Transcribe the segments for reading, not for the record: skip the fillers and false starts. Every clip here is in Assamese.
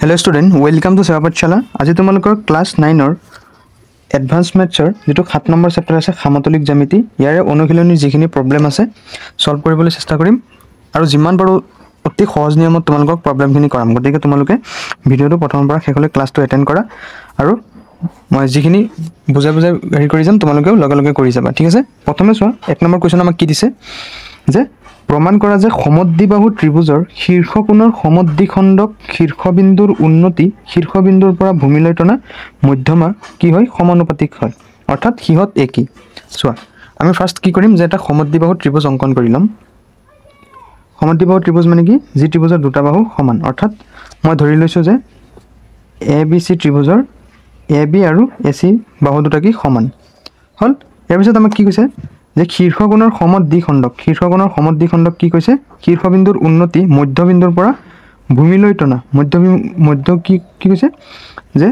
Hello student, welcome to Seva Pathshala. আজি তোমালোকৰ ক্লাস 9 ৰ এডভান্স ম্যাথছৰ যেটো 7 নম্বৰ চেপ্টাৰ আছে সমতলিক জ্যামিতি ইয়াৰে অনুশীলনীৰ যিখিনি প্ৰবলেম আছে সলভ কৰিবলৈ চেষ্টা কৰিম আৰু যিমান পাৰো অতি সহজ নিয়মত তোমালোকক প্ৰবলেমখিনি কৰাম গতিকে তোমালোকে ভিডিওটো প্ৰথমৰ পৰা শেষলৈ ক্লাছটো এটেন্ড কৰা আৰু মই যিখিনি বুজাই হেৰি কৰি যাম তোমালোকেও লগে লগে কৰি যাবা ঠিক আছে প্ৰথমে চোৱা এক নম্বৰ কোৱেশ্চন আমাক কি দিছে যে প্ৰমাণ কৰা যে সমদ্বিবাহু ত্ৰিভুজৰ শীৰ্ষকোণৰ সমদ্বিখণ্ডক শীৰ্ষবিন্দুৰ উন্নতি শীৰ্ষবিন্দুৰ পৰা ভূমিলৈ টনা মধ্যমা কি হয় সমানুপাতিক হয় অৰ্থাৎ হিহত একি চোৱা আমি ফাৰ্স্ট কি কৰিম যে এটা সমদ্বিবাহু ত্ৰিভুজ অঙ্কন কৰি লম সমদ্বিবাহু ত্ৰিভুজ মানে কি যি ত্ৰিভুজৰ দুটা বাহু সমান অৰ্থাৎ মই ধৰি লৈছো যে ABC ত্ৰিভুজৰ AB আৰু AC বাহু দুটা কি সমান হল ইয়াৰ পিছত আমাক কি কৈছে যে শীৰ্ষকোণৰ সমদ্বিখণ্ডক কি কৈছে শীৰ্ষবিন্দুৰ উন্নতি মধ্যবিন্দুৰ পৰা ভূমিলৈ টনা মধ্য কি কৈছে যে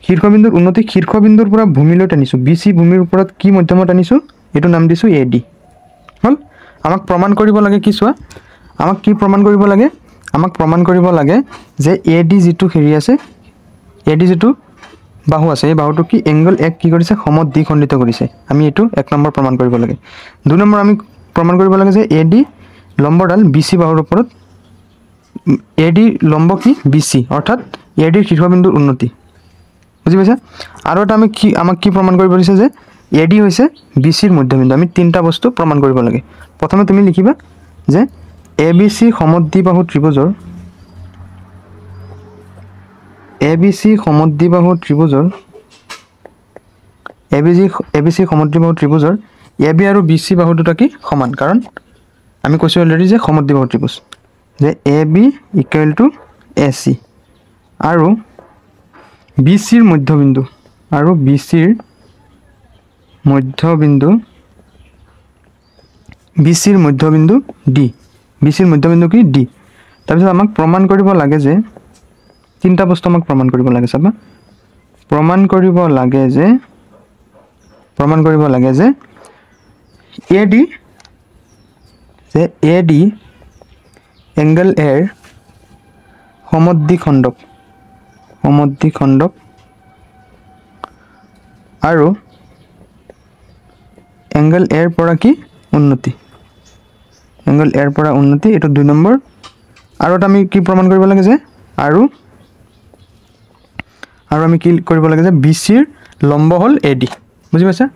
শীৰ্ষবিন্দুৰ উন্নতি শীৰ্ষবিন্দুৰ পৰা ভূমিলৈ টানিছো BC ভূমিৰ ওপৰত কি মধ্যমা টানিছো এটো নাম দিছো AD হল আমাক প্ৰমাণ কৰিব লাগে কি চোৱা আমাক কি প্ৰমাণ কৰিব লাগে আমাক প্ৰমাণ কৰিব লাগে যে AD যেটো হেৰি আছে AD যেটো বাহু আছে এই বাহুটো কি এংগল এক কি কৰিছে সমদ্বিখণ্ডিত কৰিছে আমি এটো এক নম্বৰ প্ৰমাণ কৰিব লাগে দুই নম্বৰ আমি প্ৰমাণ কৰিব লাগে যে AD লম্বডাল BC বাহুৰ ওপৰত AD লম্ব কি BC অৰ্থাৎ AD ৰ শীৰ্ষবিন্দুৰ উন্নতি বুজি পাইছা আৰু এটা আমি কি আমাক কি প্ৰমাণ কৰিব দিছে যে AD হৈছে BC ৰ মধ্যবিন্দু আমি তিনটা বস্তু প্ৰমাণ কৰিব লাগে প্ৰথমে তুমি লিখিবা যে ABC সমদ্বিবাহু ত্ৰিভুজৰ ABC সমদ্বিবাহু ত্ৰিভুজৰ AB আৰু BC বাহু দুটা কি সমান কাৰণ আমি কৈছো অলৰেডি যে সমদ্বিবাহু ত্ৰিভুজ যে AB = AC আৰু BC ৰ মধ্যবিন্দু D BC ৰ মধ্যবিন্দু কি D তাৰপিছত আমাক প্ৰমাণ কৰিব লাগে যে তিনটা বস্তু আমাক প্ৰমাণ কৰিব লাগে চাবা প্ৰমাণ কৰিব লাগে যে AD এংগল A ৰ সমদ্বিখণ্ডক আৰু এংগল A ৰ পৰা কি উন্নতি এটো দুই নম্বৰ আৰু এটা আমি কি প্ৰমাণ কৰিব লাগে যে আৰু আমি কি কৰিব লাগে যে BC ৰ লম্ব হল AD বুজি পাইছা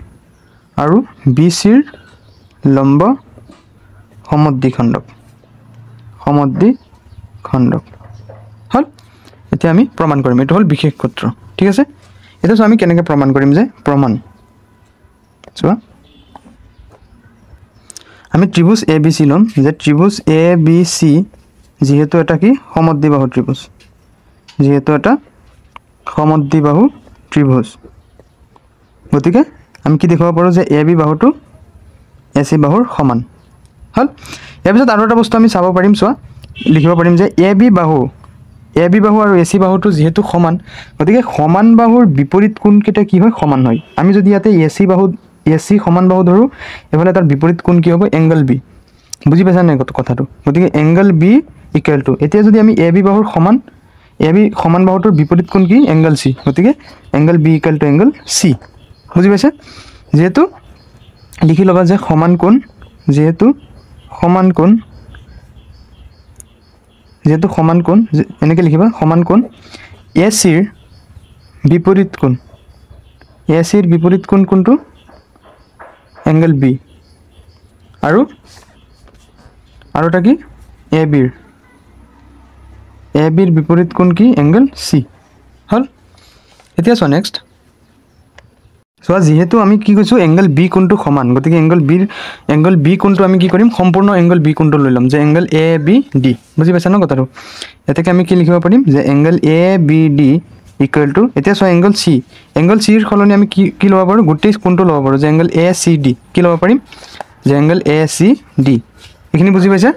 আৰু BC ৰ লম্ব সমদ্বিখণ্ডক হল এতিয়া আমি প্ৰমাণ কৰিম এটো হল বিশেষ সূত্ৰ ঠিক আছে এটা আমি কেনেকৈ প্ৰমাণ কৰিম যে প্ৰমাণ চোৱা আমি ত্ৰিভুজ ABC লম যে ত্ৰিভুজ ABC যেহেতু এটা কি সমদ্বিবাহু ত্ৰিভুজ গতিকে আমি কি দেখাব পাৰো যে AB বাহুটো AC বাহুৰ সমান হল ইয়াৰ পিছত আৰু এটা বস্তু আমি চাব পাৰিম চোৱা লিখিব পাৰিম যে AB বাহু আৰু AC বাহুটো যেহেতু সমান গতিকে সমান বাহুৰ বিপৰীত কোণ কেটা কি হয় সমান হয় আমি যদি ইয়াতে AC সমান বাহু ধৰো এফালে তাৰ বিপৰীত কোণ কি হ'ব এংগল B বুজি পাইছা নে কথাটো গতিকে এংগল B = এতিয়া যদি আমি AB বাহুৰ সমান বাহুটোৰ বিপৰীত কোণ কি এংগল C গতিকে এংগল B = এংগল C বুজি পাইছা যেহেতু লিখি লবা যে সমান কোণ এনেকৈ লিখিবা সমান কোণ AC ৰ বিপৰীত কোণ কোনটো এংগল B আৰু এটা কি AB ৰ বিপৰীত কোণ কি এংগল C হল এতিয়া চোৱা নেক্সট চোৱা যেহেতু আমি কি কৈছো এংগল B কোণটো সমান গতিকে এংগল B কোণটো আমি কি কৰিম সম্পূৰ্ণ এংগল B কোণটো লৈ লম যে এংগল ABD বুজি পাইছা ন কথাটো এতেকে আমি কি লিখিব পাৰিম যে এংগল ABD = এতিয়া চোৱা এংগল C ৰ খলনি আমি কি লব পাৰো গোটেই কোণটো লব পাৰো যে এংগল ACD কি লব পাৰিম যে এংগল ACD এখিনি বুজি পাইছা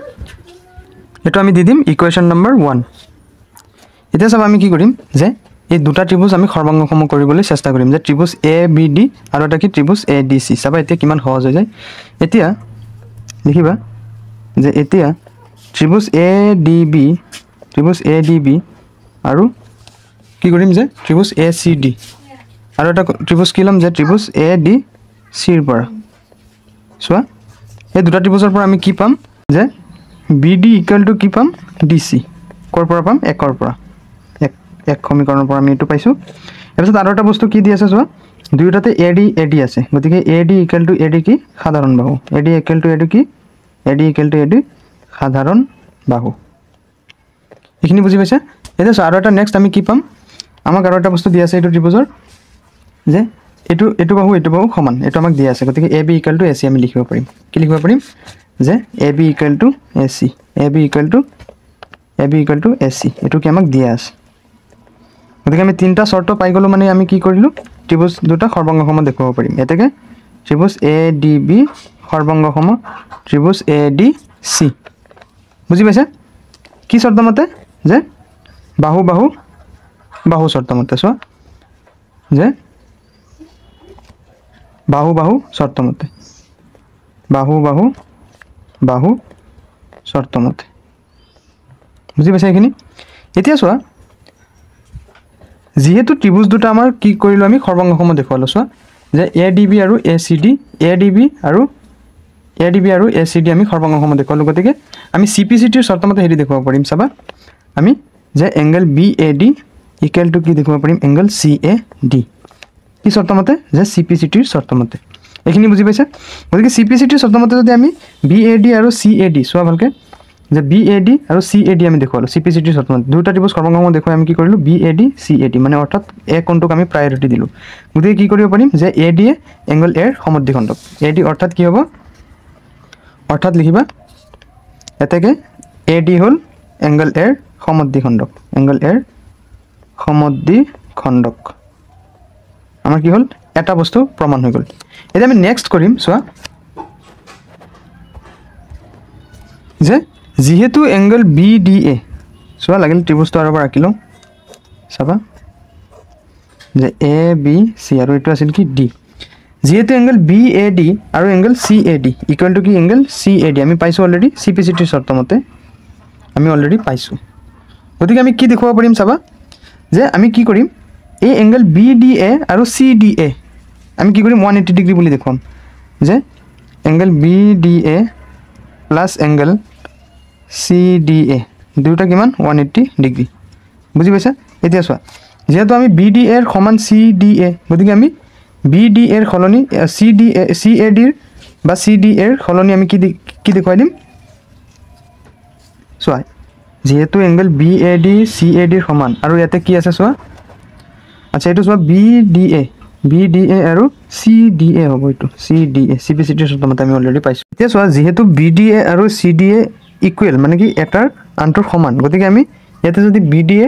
এটো আমি দি দিম ইকুৱেশ্যন নম্বৰ 1 এতিয়া সব আমি কি কৰিম যে এই দুটা ত্ৰিভুজ আমি সৰ্বাংগসম কৰিবলৈ চেষ্টা কৰিম যে ত্ৰিভুজ ABD আৰু এটা কি ত্ৰিভুজ ADC চাবা এতিয়া কিমান সহজ হৈ যায় এতিয়া লিখিবা যে এতিয়া ত্ৰিভুজ ADB আৰু কি কৰিম যে ত্ৰিভুজ ACD আৰু এটা ত্ৰিভুজ কি ল'ম যে ত্ৰিভুজ ADC ৰ পৰা চোৱা এই দুটা ত্ৰিভুজৰ পৰা আমি কি পাম যে BD = কি পাম DC কৰ পৰা পাম 1 ৰ পৰা এক সমীকৰণৰ পৰা আমি এটো পাইছো এপিছত আৰু এটা বস্তু কি দি আছে চোৱা দুইটাতে AD আছে গতিকে AD = AD কি সাধাৰণ বাহু AD = AD কি AD = AD সাধাৰণ বাহু এখিনি বুজি পাইছা এটা আৰু এটা নেক্সট আমি কি পাম আমাক আৰু এটা বস্তু দি আছে এটো ত্ৰিভুজৰ যে এটো বাহু সমান এটো আমাক দি আছে গতিকে AB = AC আমি লিখিব পাৰিম কি লিখিব পাৰিম যে AB = AC AB = AC এটো কি আমাক দিয়া আছে গতিকে আমি তিনটা শর্ত পাই গলো মানে আমি কি কৰিলো ত্ৰিভুজ দুটা সৰ্বাঙ্গসম দেখাব পাৰিম এতেকে ত্ৰিভুজ ADB সৰ্বাঙ্গসম ত্রিভুজ ADC বুজি পাইছা কি শর্ত মতে যে বাহু বাহু বাহু শর্ত মতে সো যে বাহু বাহু শর্ত মতে বাহু বাহু বাহু শর্ত মতে বুজি পাইছা এখিনি এতিয়া সোৱা যেহেতু ত্ৰিভুজ দুটা আমাৰ কি কৰিলো আমি সৰ্বাঙ্গসম দেখালো সোৱা যে ADB আৰু ACD আৰু ACD আমি সৰ্বাঙ্গসম দেখালো গতিকে আমি CPCT ৰ শৰ্ত মতে হেৰি দেখাব পাৰিম চাবা আমি যে এংগল BAD = কি দেখাব পাৰিম এংগল CAD কি শৰ্ত মতে যে CPCT ৰ শৰ্ত মতে এখিনি বুজি পাইছা গতিকে CPCT ৰ শৰ্ত মতে যদি আমি BAD আৰু CAD সোৱা ভালকে যে BAD আৰু CAD আমি দেখালো CPCT ৰ শৰ্ত মতে দুটা ত্ৰিভুজ সৰ্বাঙ্গসম দেখাই আমি কি কৰিলো BAD CAD মানে অৰ্থাৎ এ কোণটোক আমি প্ৰায়োৰিটি দিলো গতিকে কি কৰিব পাৰিম যে AD এংগল A ৰ সমদ্বিখণ্ডক AD অৰ্থাৎ কি হ'ব অৰ্থাৎ লিখিবা এতেকে AD হল এংগল A ৰ সমদ্বিখণ্ডক এংগল A ৰ সমদ্বিখণ্ডক আমাৰ কি হল এটা বস্তু প্ৰমাণ হৈ গল এতিয়া আমি নেক্সট কৰিম সোৱা যে যেহেতু এংগল BDA সোৱা লাগিল ত্ৰিভুজটো আৰু পৰা আঁকিলো চাবা যে ABC আৰু এটো আছিল কি D যেহেতু এংগল BAD আৰু এংগল CAD = কি এংগল CAD আমি পাইছো অলৰেডি CPCT ৰ শৰ্ত মতে আমি অলৰেডি পাইছো গতিকে আমি কি দেখাব পাৰিম চাবা যে আমি কি কৰিম এই এংগল BDA আৰু CDA আমি কি কৰিম 180 ডিগ্ৰী বুলি দেখাম যে angle BDA plus angle CDA দুটা কিমান 180 ডিগ্ৰী বুজি পাইছা এতিয়া সোৱা যেহেতু আমি BDA ৰ সমান CDA গতিকে আমি BDA ৰ খলনি CAD ৰ বা CDA ৰ খলনি আমি কি দেখাই দিম সোৱা যেহেতু এংগল BAD CAD ৰ সমান আৰু ইয়াতে কি আছে সোৱা আচ্ছা এটো সোৱা BDA আৰু CDA হ'ব এটো CDA CPCT ৰ শৰ্ত মতে আমি অলৰেডি পাইছো এতিয়া সোৱা যেহেতু BDA আৰু CDA ইকুৱেল মানে কি এটাৰ আনটোৰ সমান গতিকে আমি ইয়াতে যদি BDA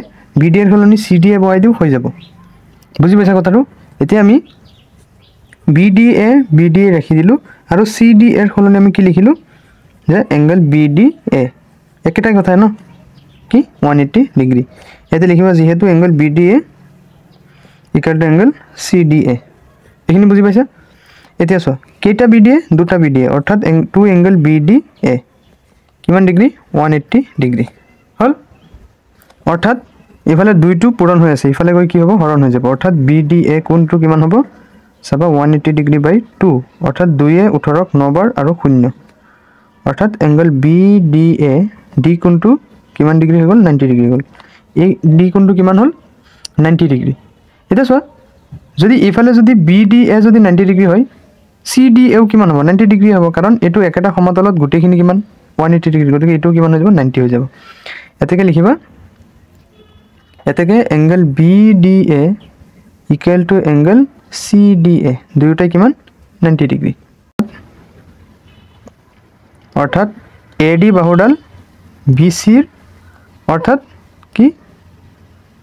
ৰ খলনি CDA বহাই দিও হৈ যাব বুজি পাইছা কথাটো এতিয়া আমি BDA ৰাখি দিলো আৰু CDA ৰ খলনি আমি কি লিখিলো যে এংগল BDA একেটাই কথা ন কি 180 ডিগ্ৰী ইয়াতে লিখিবা যেহেতু এংগল BDA = এংগল CDA এখিনি বুজি পাইছা এতিয়া সোৱা কেইটা BDA দুটা BDA অৰ্থাৎ টু এংগল BDA কিমান ডিগ্ৰী 180 ডিগ্ৰী হল অৰ্থাৎ ইফালে দুইটো পূৰণ হৈ আছে ইফালে গৈ কি হ'ব হৰণ হৈ যাব অৰ্থাৎ BDA কোণটো কিমান হ'ব চাবা 180 ডিগ্ৰী বাই 2 অৰ্থাৎ 2 এ 18 9 বাৰ আৰু 0 অৰ্থাৎ এংগল BDA D কোণটো কিমান ডিগ্ৰী হৈ গল 90 ডিগ্ৰী গল এই D কোণটো কিমান হল 90 ডিগ্ৰী এটা সোৱা যদি ইফালে যদি BDA যদি 90 ডিগ্ৰী হয় CDA কিমান হ'ব 90 ডিগ্ৰী হ'ব কাৰণ এটো একেটা সমতলত গুটেখিনি কিমান 180 ডিগ্ৰী গতিকে এটো কিমান হৈ যাব 90 হৈ যাব এতেকে লিখিবা এতেকে এংগল BDA = এংগল CDA দুইটাই কিমান 90 ডিগ্ৰী অৰ্থাৎ AD বাহুডাল BC ৰ অৰ্থাৎ কি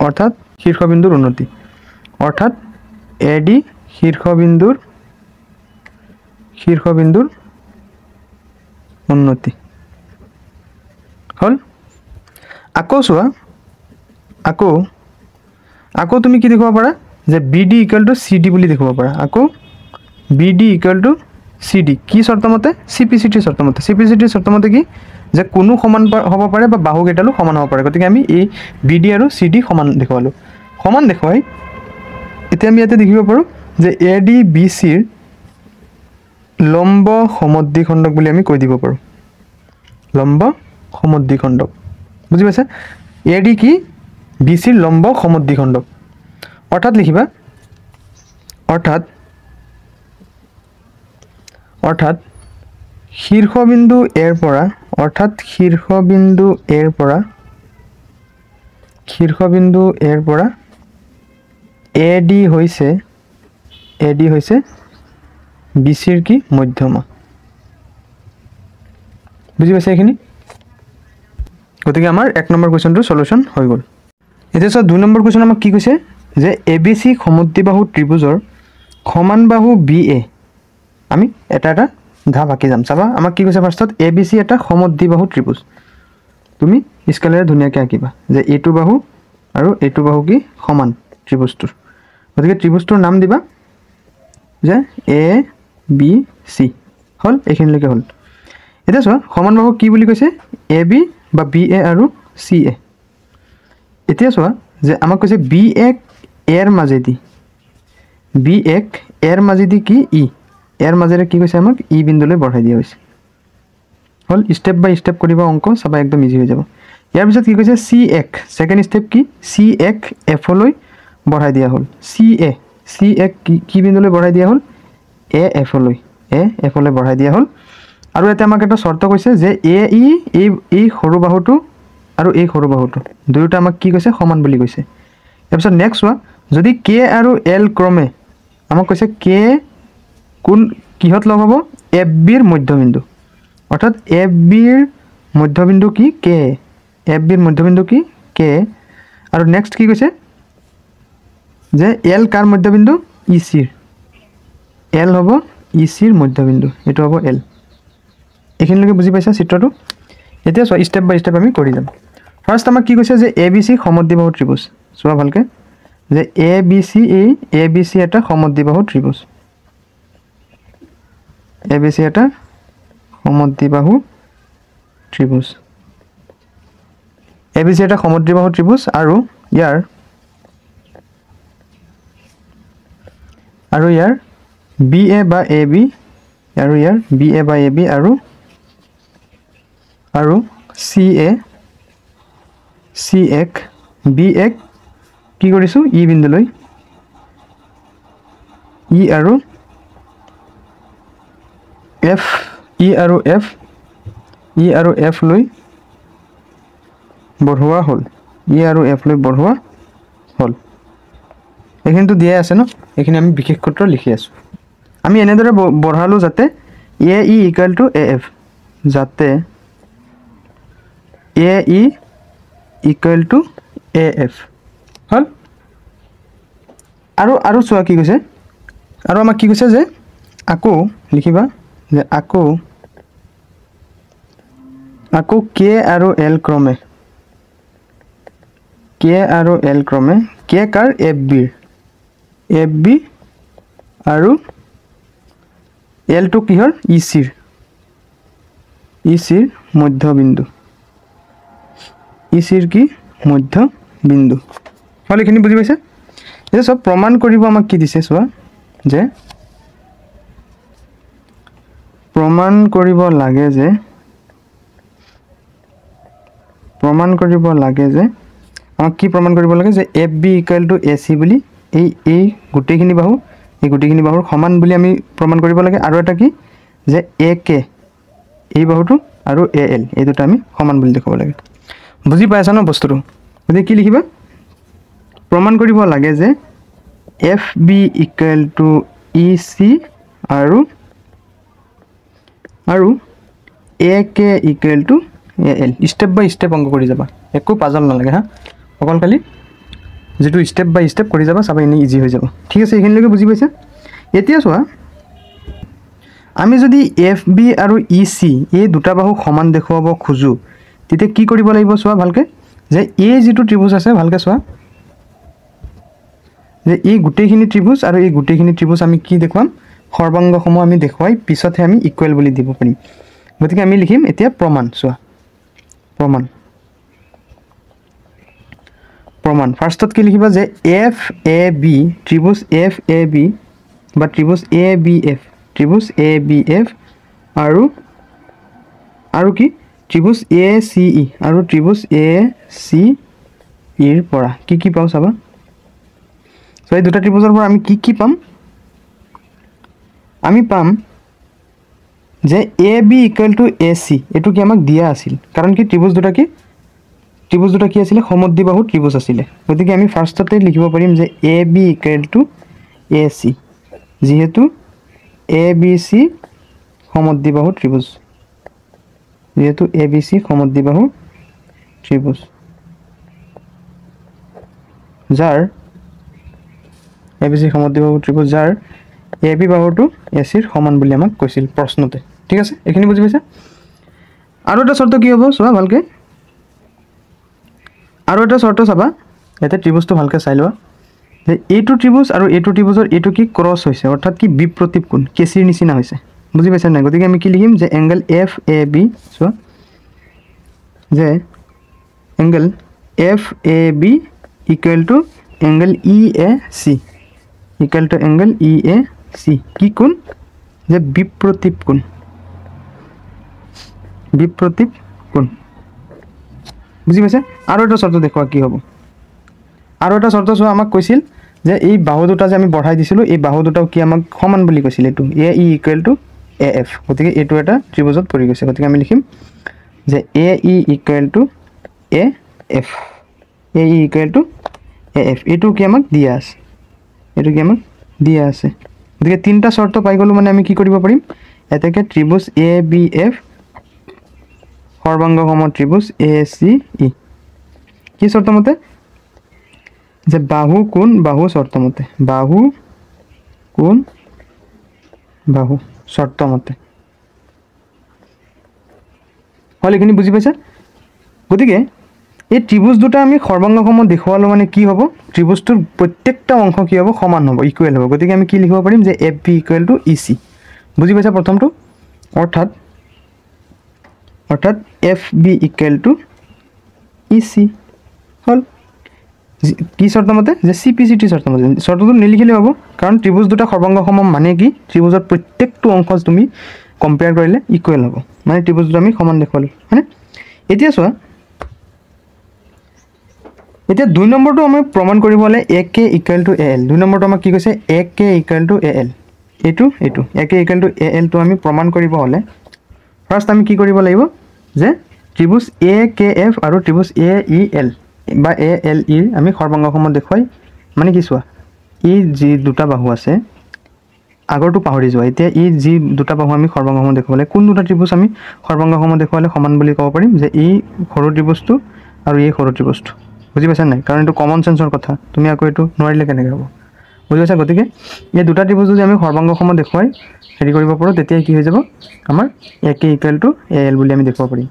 অৰ্থাৎ শীৰ্ষবিন্দুৰ উন্নতি অৰ্থাৎ AD শীৰ্ষবিন্দুৰ উন্নতি হল আকৌ সোৱা আকৌ তুমি কি দেখাব পাৰা যে BD = CD বুলি দেখাব পাৰা আকৌ BD = CD কি শর্ত মতে CPCT শর্ত মতে CPCT শর্ত মতে কি যে কোনো সমান হ'ব পাৰে বা বাহু কেইটালো সমান হ'ব পাৰে গতিকে আমি এই BD আৰু CD সমান দেখুৱালোঁ সমান দেখুৱাই এতিয়া আমি ইয়াতে দেখিব পাৰোঁ যে AD BC ৰ লম্ব সমদ্বিখণ্ডক বুলি আমি কৈ দিব পাৰোঁ লম্ব সমদ্বিখণ্ডক বুজি পাইছা AD কি BC ৰ লম্ব সমদ্বিখণ্ডক অৰ্থাৎ লিখিবা অৰ্থাৎ শীৰ্ষবিন্দু এৰ পৰা AD হৈছে BC ৰ কি মধ্যমা বুজি পাইছা এইখিনি গতিকে আমাৰ 1 নম্বৰ কোৱেশ্চনটোৰ সলিউশন হৈ গ'ল এতিয়া সব 2 নম্বৰ কোৱেশ্চন আমাক কি কৈছে যে ABC সমদ্বিবাহু ত্ৰিভুজৰ সমান বাহু BA আমি এটা ধাপ আঁকি যাম চাবা আমাক কি কৈছে ফাৰ্ষ্টত ABC এটা সমদ্বিবাহু ত্ৰিভুজ তুমি স্কেলেৰে ধুনীয়াকৈ আঁকিবা যে এইটো বাহু আৰু এইটো বাহু কি সমান ত্ৰিভুজটোৰ গতিকে ত্ৰিভুজটোৰ নাম দিবা যে ABC হল এইখিনিলৈকে হল এতিয়া চোৱা সমান বাহু কি বুলি কৈছে AB বা BA আৰু CA এতিয়া চোৱা যে আমাক কৈছে BA এৰ মাজেদি কি E এৰ মাজেৰে কি কৈছে আমাক E বিন্দুলৈ বঢ়াই দিয়া হৈছে হল স্টেপ বাই স্টেপ কৰিবা অংক সব একদম ইজি হৈ যাব ইয়াৰ পিছত কি কৈছে CX সেকেন্ড স্টেপ কি CX F লৈ বঢ়াই দিয়া হল CX কি বিন্দুলৈ বঢ়াই দিয়া হল AF লৈ বঢ়াই দিয়া হল আৰু এটা আমাক এটা শৰ্ত কৈছে যে AE এই সৰু বাহুটো আৰু এই সৰু বাহুটো দুয়োটা আমাক কি কৈছে সমান বুলি কৈছে তাৰপিছত নেক্সট হোৱা যদি K আৰু L ক্ৰমে আমাক কৈছে K কোন কিহত লগ হ'ব FB ৰ মধ্যবিন্দু অৰ্থাৎ FB ৰ মধ্যবিন্দু কি K FB ৰ মধ্যবিন্দু কি K আৰু নেক্সট কি কৈছে যে L কাৰ মধ্যবিন্দু EC L হ'ব EC ৰ মধ্যবিন্দু এটো হ'ব L এইখিনিলৈকে বুজি পাইছা চিত্ৰটো এতিয়া সো স্টেপ বাই স্টেপ আমি কৰি যাম ফাৰ্স্ট আমাক কি কৈছে যে ABC সমদ্বিবাহু ত্ৰিভুজ চোৱা ভালকে যে ABC এটা সমদ্বিবাহু ত্ৰিভুজ ABC এটা সমদ্বিবাহু ত্ৰিভুজ আৰু ইয়াৰ BA বা AB আৰু ইয়াৰ BA বা AB আৰু CX BX কি কৰিছো E বিন্দুলৈ E আৰু F লৈ বঢ়োৱা হল এইখিনিটো দিয়া আছে ন এইখিনি আমি বিশেষ সূত্ৰ লিখি আছো আমি এনেদৰে বঢ়ালো যাতে AE = AF যাতে AE = AF হল আৰু চোৱা কি কৈছে আৰু আমাক কি কৈছে যে আকৌ লিখিবা যে আকৌ K আৰু L ক্ৰমে K কাৰ FB আৰু L টো কিহৰ EC ৰ মধ্যবিন্দু কি মধ্যবিন্দু হল এইখিনি বুজি পাইছে এটা সব প্ৰমাণ কৰিব আমাক কি দিছে চোৱা যে প্ৰমাণ কৰিব লাগে যে আমাক কি প্ৰমাণ কৰিব লাগে যে FB = AC বুলি এই গুটেখিনি বাহুৰ সমান বুলি আমি প্ৰমাণ কৰিব লাগে আৰু এটা কি যে AK এই বাহুটো আৰু AL এই দুটা আমি সমান বুলি দেখাব লাগে বুজি পাইছা ন বস্তুটো গতিকে কি লিখিবা প্ৰমাণ কৰিব লাগে যে FB = EC আৰু AK = AL স্টেপ বাই স্টেপ অংক কৰি যাবা একো পাজল নালাগে হা অকল খালি যেটো স্টেপ বাই স্টেপ কৰি যাবা সব ইনি ইজি হৈ যাব ঠিক আছে এইখিনিলৈকে বুজি পাইছা এতিয়া চোৱা আমি যদি FB আৰু EC এই দুটা বাহু সমান দেখুৱাব খুজু তেতিয়া কি কৰিব লাগিব চোৱা ভালকে যে এই যেটো ত্ৰিভুজ আছে ভালকে চোৱা যে এই গুটেখিনি ত্ৰিভুজ আৰু এই গুটেখিনি ত্ৰিভুজ আমি কি দেখুৱাম সৰ্বাংগ সমূহ আমি দেখুৱাই পিছতহে আমি ইকুৱেল বুলি দিব পাৰিম গতিকে আমি লিখিম এতিয়া প্ৰমাণ চোৱা প্ৰমাণ প্ৰমাণ ফাৰ্ষ্টত কি লিখিবা যে এফ এ বি ত্ৰিভুজ এফ এ বি বা ত্ৰিভুজ এ বি এফ আৰু কি ত্ৰিভুজ এ চি ই আৰু ত্ৰিভুজ এ চি ইৰ পৰা কি পাওঁ চাবা সো এই দুটা ত্ৰিভুজৰ পৰা আমি কি পাম আমি পাম যে A B equal to A C এটো কি আমাক দিয়া আছিল কাৰণ কি ত্ৰিভুজ দুটা কি আছিল সমদ্বিবাহু ত্ৰিভুজ আছিল গতিকে আমি ফাৰ্ষ্টতে লিখিব পাৰিম যে A B equal to A C যেহেতু এ বি চি সমদ্বিবাহু ত্ৰিভুজ যেহেতু এ বি চি সমদ্বিবাহু ত্ৰিভুজ যাৰ এ বি চি সমদ্বিবাহু ত্ৰিভুজ যাৰ এ বি বাহুটো এ চিৰ সমান বুলি আমাক কৈছিল প্ৰশ্নতে ঠিক আছে এখিনি বুজি পাইছা আৰু এটা শৰ্ত কি হ'ব চোৱা ভালকে আৰু এটা শৰ্ত চাবা এতে ত্ৰিভুজটো ভালকে চাই লোৱা যে এইটো ত্ৰিভুজ আৰু এইটো ত্ৰিভুজৰ এইটো কি ক্ৰছ হৈছে অৰ্থাৎ কি বিপ্ৰতীপ কোণ কেচিৰ নিচিনা হৈছে বুজি পাইছা নাই গতিকে আমি কি লিখিম যে এংগল এফ এ বি চোৱা যে angle F A B equal to angle E A C equal to angle E A C কি কোণ যে বিপ্ৰতীপ কোণ বুজি পাইছে আৰু এটা শৰ্ত দেখুৱা কি হ'ব আৰু এটা শৰ্ত চোৱা আমাক কৈছিল যে এই বাহু দুটা যে আমি বঢ়াই দিছিলোঁ এই বাহু দুটাও কি আমাক সমান বুলি কৈছিল এইটো এ ই ইকুৱেল টু এ এফ গতিকে এইটো এটা ত্ৰিভুজত পৰি গৈছে গতিকে আমি লিখিম যে এ ই ইকুৱেল টু এ এফ এইটো কি আমাক দিয়া আছে গতিকে তিনিটা শৰ্ত পাই গ'লো মানে আমি কি কৰিব পাৰিম এতেকে ত্ৰিভুজ এ বি এফ সৰ্বাংগ সম ত্ৰিভুজ এ চি ই কি শৰ্ত মতে যে বাহু কোণ বাহু শৰ্ত মতে হল এখিনি বুজি পাইছা গতিকে এই ত্ৰিভুজ দুটা আমি সৰ্বাংগ সম দেখুৱালো মানে কি হ'ব ত্ৰিভুজটোৰ প্ৰত্যেকটা অংশ কি হ'ব সমান হ'ব ইকুৱেল হ'ব গতিকে আমি কি লিখিব পাৰিম যে F B equal to E C বুজি পাইছা প্ৰথমটো অৰ্থাৎ F B equal to E C হল কি শৰ্ত মতে যে চি পি চি টি শৰ্ত মতে শৰ্তটো নিলিখিলে হ'ব কাৰণ ত্ৰিভুজ দুটা সৰ্বাংগ সম মানে কি ত্ৰিভুজৰ প্ৰত্যেকটো অংশ তুমি কম্পেয়াৰ কৰিলে ইকুৱেল হ'ব মানে ত্ৰিভুজ দুটা আমি সমান দেখুৱালো হয়নে এতিয়া চোৱা এতিয়া 2 নম্বৰটো আমি প্ৰমাণ কৰিব হলে AK = AL 2 নম্বৰটো আমাক কি কৈছে AK = AL এটো AK = AL টো আমি প্ৰমাণ কৰিব হলে ফাৰ্স্ট আমি কি কৰিব লাগিব যে ত্ৰিভুজ AKF আৰু ত্ৰিভুজ AEL বা ALE আমি সৰ্বাংগ সম দেখুৱাই মানে কি চোৱা ই যি দুটা বাহু আছে আগৰটো পাহৰি যোৱা এতিয়া ই যি দুটা বাহু আমি সৰ্বাংগ সম দেখুৱালে কোন দুটা ত্ৰিভুজ আমি সৰ্বাংগ সম দেখুৱালে সমান বুলি ক'ব পাৰিম যে ই সৰু ত্ৰিভুজটো আৰু এই সৰু ত্ৰিভুজটো বুজি পাইছা নাই কাৰণ এটো কমন সেন্সৰ কথা তুমি আকৌ এটো নোৱাৰিলে কেনেকৈ হ'ব বুজি পাইছা গতিকে এই দুটা ত্ৰিভুজ যদি আমি সৰ্বাংগ সম দেখুৱাই হেৰি কৰিব পাৰো তেতিয়া কি হৈ যাব আমাৰ AK = AL বুলি আমি দেখুৱাব পাৰিম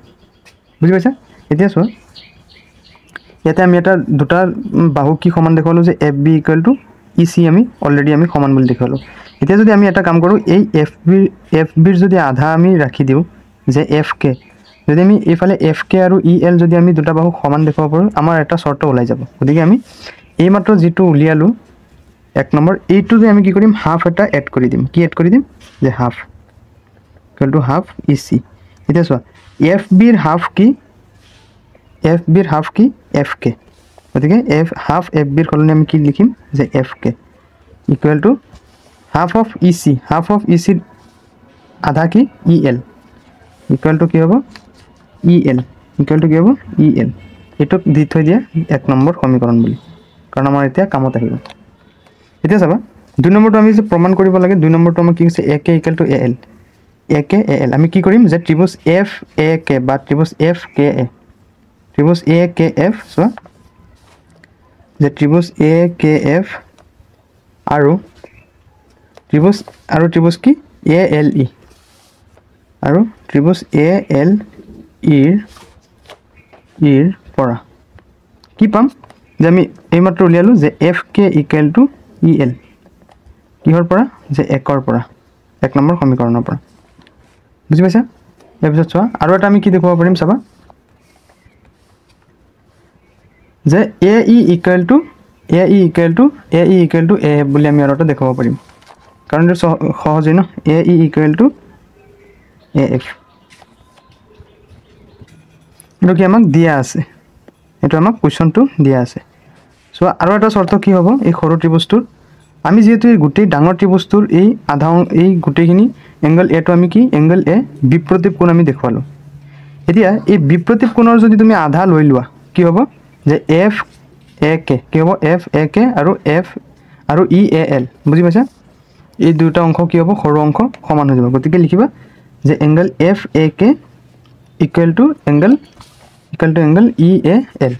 বুজি পাইছা এতিয়া চোৱা ইয়াতে আমি এটা দুটা বাহু কি সমান দেখুৱালো যে FB = EC আমি অলৰেডি আমি সমান বুলি দেখুৱালো এতিয়া যদি আমি এটা কাম কৰো এই FB যদি আধা আমি ৰাখি দিও যে FK যদি আমি এফালে FK আৰু EL যদি আমি দুটা বাহু সমান দেখুৱাব পাৰো আমাৰ এটা শৰ্ত ওলাই যাব গতিকে আমি এই মাত্ৰ যেটো উলিয়ালো এক নম্বৰ এইটো যে আমি কি কৰিম হাফ এটা এড কৰি দিম কি এড কৰি দিম যে হাফ = হাফ EC এটা চোৱা FB এর হাফ কি FK গতিকে হাফ FB এর সলনি আমি কি লিখিম যে FK = হাফ অফ EC আধা কি EL = কি হ'ব EL কি হ'ব EL এটো দি থৈ দিয়া এক নম্বৰ সমীকৰণ বুলি কাৰণ আমাৰ এতিয়া কামত আহিব এতিয়া চাবা 2 নম্বৰটো আমি যে প্ৰমাণ কৰিব লাগে 2 নম্বৰটো আমাক কি হৈছে AK = AL আমি কি কৰিম যে ত্ৰিভুজ FAK বা ত্ৰিভুজ FKA ত্ৰিভুজ AKF চোৱা যে ত্ৰিভুজ AKF আৰু ত্ৰিভুজ কি ALE আৰু ত্ৰিভুজ ALE ইৰ পৰা কি পাম যে আমি এই মাত্ৰ উলিয়ালো যে FK = EL কিহৰ পৰা যে 1 ৰ পৰা 1 নম্বৰ সমীকৰণৰ পৰা বুজি পাইছা এপিছত চোৱা আৰু এটা আমি কি দেখুৱাব পাৰিম চাবা যে এ ই ইকুৱেল টু এ বুলি আমি আৰু এটা দেখাব পাৰিম কাৰণ এইটো সহজেই ন এ ই ইকুৱেল টু এ এফ এইটো কি আমাক দিয়া আছে এইটো আমাক কুৱেশ্যনটো দিয়া আছে চ' আৰু এটা চৰ্ত কি হ'ব এই সৰু ত্ৰিভুজটোৰ আমি যেহেতু এই গোটেই ডাঙৰ ত্ৰিভুজটোৰ এই আধা এই গোটেইখিনি এংগল এটো আমি কি এংগল এ বিপ্ৰতীপ কোণ আমি দেখুৱালোঁ এতিয়া এই বিপ্ৰতীপ কোণৰ যদি তুমি আধা লৈ লোৱা কি হ'ব যে এফ এ কে কি হ'ব এফ এ কে আৰু এফ আৰু ই এ এল বুজি পাইছা এই দুটা অংশ কি হ'ব সৰু অংশ সমান হৈ যাব গতিকে লিখিবা যে angle F A K equal to angle E A L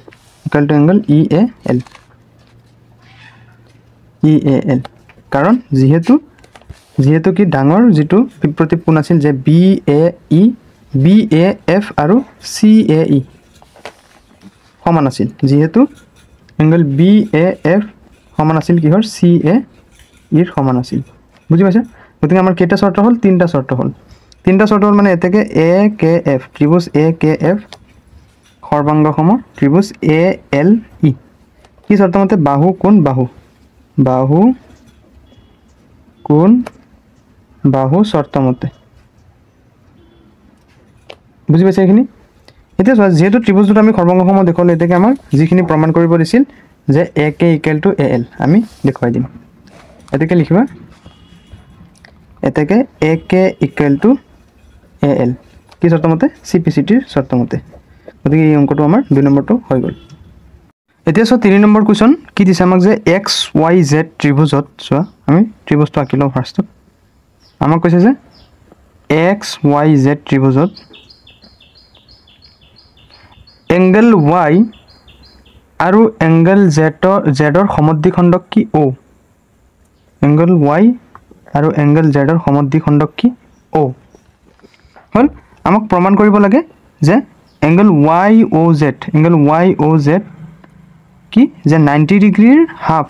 কাৰণ যিহেতু কি ডাঙৰ যিটো বিপ্ৰতীপ কোণ আছিল যে বি এ এফ আৰু চি এ ই সমান আছিল যিহেতু এংগল বি এ এফ সমান আছিল কিহৰ চি এ ইৰ সমান আছিল বুজি পাইছা গতিকে আমাৰ কেইটা চৰ্ত হ'ল তিনিটা চৰ্ত হ'ল মানে এতেকে এ কে এফ ত্ৰিভুজ এ কে এফ সৰ্বাংগ সম ত্ৰিভুজ এ এল ই কি চৰ্ত মতে বাহু কোণ বাহু চৰ্ত মতে বুজি পাইছে এইখিনি এতিয়া চোৱা যেহেতু ত্ৰিভুজ দুটা আমি সৰ্বাংগ সম দেখুৱালোঁ এতেকে আমাৰ যিখিনি প্ৰমাণ কৰিব দিছিল যে এ কে ইকুৱেল টু এ এল আমি দেখুৱাই দিম এতেকে লিখিবা এতেকে এ কে ইকুৱেল টু এ এল কি চৰ্ত মতে চিপিচিটিৰ চৰ্ত মতে গতিকে এই অংকটো আমাৰ 2 নম্বৰটো হৈ গ'ল এতিয়া চোৱা 3 নম্বৰ কুৱেশ্যন কি দিছে আমাক যে এক্স ৱাই জেড ত্ৰিভুজত চোৱা আমি ত্ৰিভুজটো আঁকি লওঁ ফাৰ্ষ্টত আমাক কৈছে যে এক্স ৱাই জেড ত্ৰিভুজত এংগল ৱাই আৰু এংগল জেডৰ সমদ্বিখণ্ডক কি অ এংগল ৱাই আৰু এংগল জেডৰ সমদ্বিখণ্ডক কি অ হল আমাক প্ৰমাণ কৰিব লাগে যে এংগল ৱাই অ জেড কি যে 90 ডিগ্ৰীৰ হাফ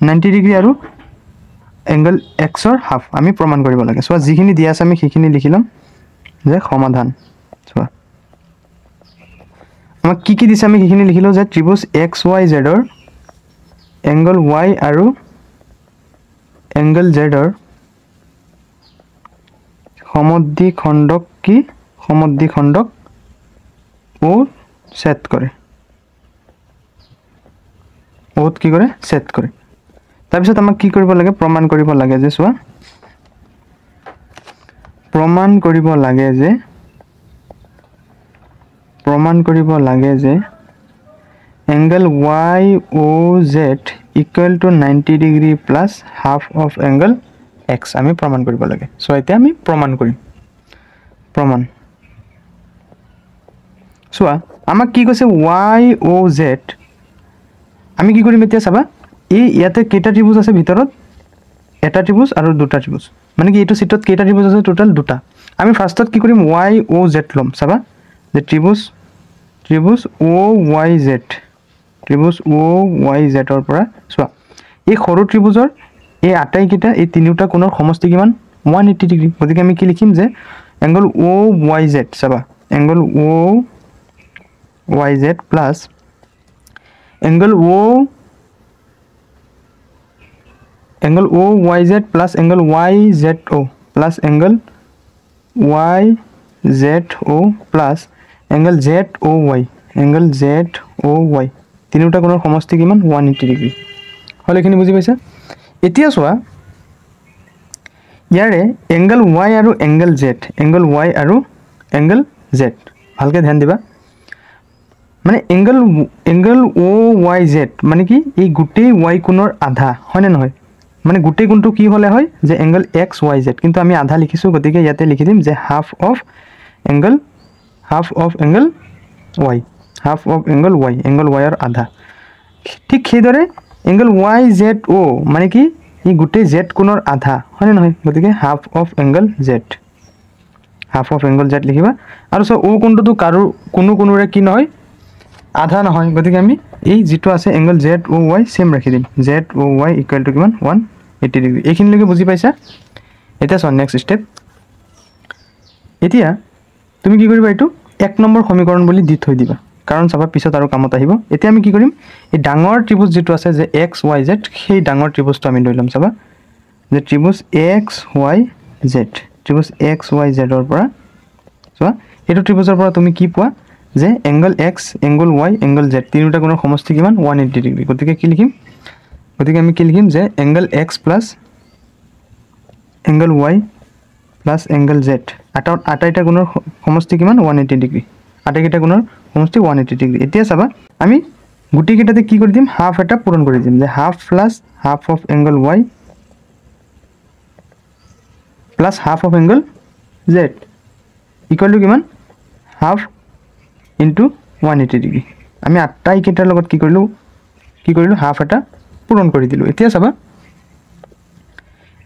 90 ডিগ্ৰী আৰু এংগল এক্সৰ হাফ আমি প্ৰমাণ কৰিব লাগে চোৱা যিখিনি দিয়া আছে আমি সেইখিনি লিখি ল'ম যে সমাধান চোৱা আমাক কি দিছে আমি সেইখিনি লিখিলোঁ যে ত্ৰিভুজ এক্স ৱাই জেডৰ এংগল ৱাই আৰু এংগল জেডৰ সমদ্বিখণ্ডক কি ও ছেদ কৰে ওত কি কৰে ছেদ কৰে তাৰপিছত আমাক কি কৰিব লাগে প্ৰমাণ কৰিব লাগে যে চোৱা প্ৰমাণ কৰিব লাগে যে angle Y O Z equal to 90 degree plus half of angle x আমি প্ৰমাণ কৰিব লাগে সো এতিয়া আমি প্ৰমাণ কৰিম প্ৰমাণ চোৱা আমাক কি কৈছে ৱাই অ জেড আমি কি কৰিম এতিয়া চাবা এই ইয়াতে কেইটা ত্ৰিভুজ আছে ভিতৰত এটা ত্ৰিভুজ আৰু দুটা ত্ৰিভুজ মানে কি এইটো চিত্ৰত কেইটা ত্ৰিভুজ আছে টোটাল দুটা আমি ফাৰ্ষ্টত কি কৰিম ৱাই অ জেড লম চাবা যে ত্ৰিভুজ অ ৱাই জেডৰ পৰা চোৱা এই সৰু ত্ৰিভুজৰ এই আটাইকেইটা এই তিনিটা কোণৰ সমষ্টি কিমান 180 ডিগ্ৰী গতিকে আমি কি লিখিম যে এংগল অ ৱাই জেড চাবা angle O Y Z plus angle O Y Z plus angle Y Z O plus angle Y Z O plus angle Z O Y তিনিটা কোণৰ সমষ্টি কিমান 180 ডিগ্ৰী হল এইখিনি বুজি পাইছা এতিয়া চোৱা ইয়াৰে এংগল ৱাই আৰু এংগল জেড ভালকে ধ্যান দিবা মানে এংগল অ ৱাই জেড মানে কি এই গোটেই ৱাই কোণৰ আধা হয় নে নহয় মানে গোটেই কোণটো কি হলে হয় যে এংগল এক্স ৱাই জেড কিন্তু আমি আধা লিখিছো গতিকে ইয়াতে লিখি দিম যে half of angle Y angle ৱাইৰ আধা ঠিক সেইদৰে এংগল ৱাই জেড অ মানে কি এই গোটেই জেড কোণৰ আধা হয় নে নহয় গতিকে হাফ অফ এংগল জেড লিখিবা আৰু সো ও কোণটো কাৰো কোনোৰে কি নহয় আধা নহয় গতিকে আমি এই যেটো আছে angle Z O Y same ৰাখি দিম Z O Y equal to কিমান 180 ডিগ্ৰী এইখিনিলৈকে বুজি পাইছা এতিয়া চোৱা নেক্সট ষ্টেপ এতিয়া তুমি কি কৰিবা এইটো 1 নম্বৰ সমীকৰণ বুলি দি থৈ দিবা কাৰণ চাবা পিছত আৰু কামত আহিব এতিয়া আমি কি কৰিম এই ডাঙৰ ত্ৰিভুজ যেটো আছে যে XYZ সেই ডাঙৰ ত্ৰিভুজটো আমি লৈ লম চাবা যে ত্ৰিভুজ XYZ ত্ৰিভুজ XYZ ৰ পৰা চোৱা এটো ত্ৰিভুজৰ পৰা তুমি কি পোৱা যে angle X angle Y angle Z তিনিটা কোণৰ সমষ্টি কিমান 180 ডিগ্ৰী গতিকে কি লিখিম গতিকে আমি কি লিখিম যে angle X plus angle Y plus angle Z আটাইটা কোণৰ সমষ্টি কিমান 180 ডিগ্ৰী আটাইকেইটা কোণৰ সমষ্টি 180 ডিগ্ৰী এতিয়া চাবা আমি গুটি কেইটাতে কি কৰি দিম হাফ এটা পূৰণ কৰি দিম যে half plus half of angle Y plus half of angle Z equal to কিমান হাফ ইনটু 180 ডিগ্ৰী আমি আটাইকেইটাৰ লগত কি কৰিলো হাফ এটা পূৰণ কৰি দিলো এতিয়া চাবা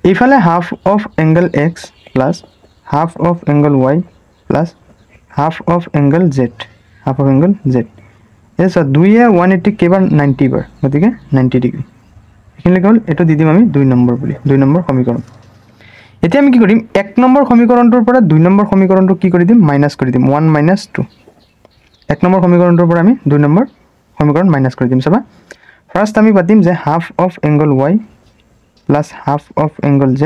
এইফালে half of angle X plus half of angle Y plus half of angle Z half of angle Z এসা 2 এ 180 কেবাৰ 90 বাৰ গতিকে 90 ডিগ্ৰী এখানে গল এটো দি দিম আমি 2 নম্বৰ বুলি 2 নম্বৰ সমীকৰণ এতিয়া আমি কি কৰিম 1 নম্বৰ সমীকৰণটোৰ পৰা 2 নম্বৰ সমীকৰণটো কি কৰি দিম মাইনাস কৰি দিম 1 - 2 1 নম্বৰ সমীকৰণটোৰ পৰা আমি 2 নম্বৰ সমীকৰণ মাইনাস কৰি দিম চাবা ফাৰ্স্ট আমি পাতিম যে half of angle Y plus half of angle Z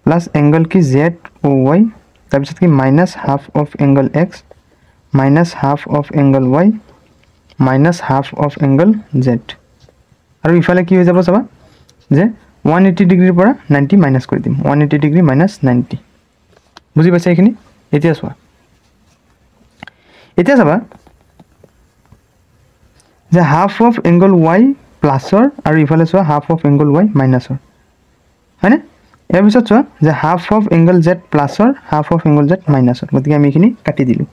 plus angle কি Z ও Y তাৰ পিছত কি minus half of angle X minus half of angle Y minus half of angle Z আৰু ইফালে কি হৈ যাব চাবা যে 180 ডিগ্ৰীৰ পৰা 90 মাইনাস কৰি দিম 180 ডিগ্ৰী মাইনাস 90 বুজি পাইছা এখিনি এতিয়া চাবা যে হাফ অফ এংগল Y প্লাসৰ আৰু ইফালে চোৱা হাফ অফ এংগল Y মাইনাসৰ হয়নে এৰ পিছত চোৱা যে হাফ অফ এংগল Z প্লাসৰ হাফ অফ এংগল Z মাইনাসৰ গতিকে আমি এখিনি কাটি দিলো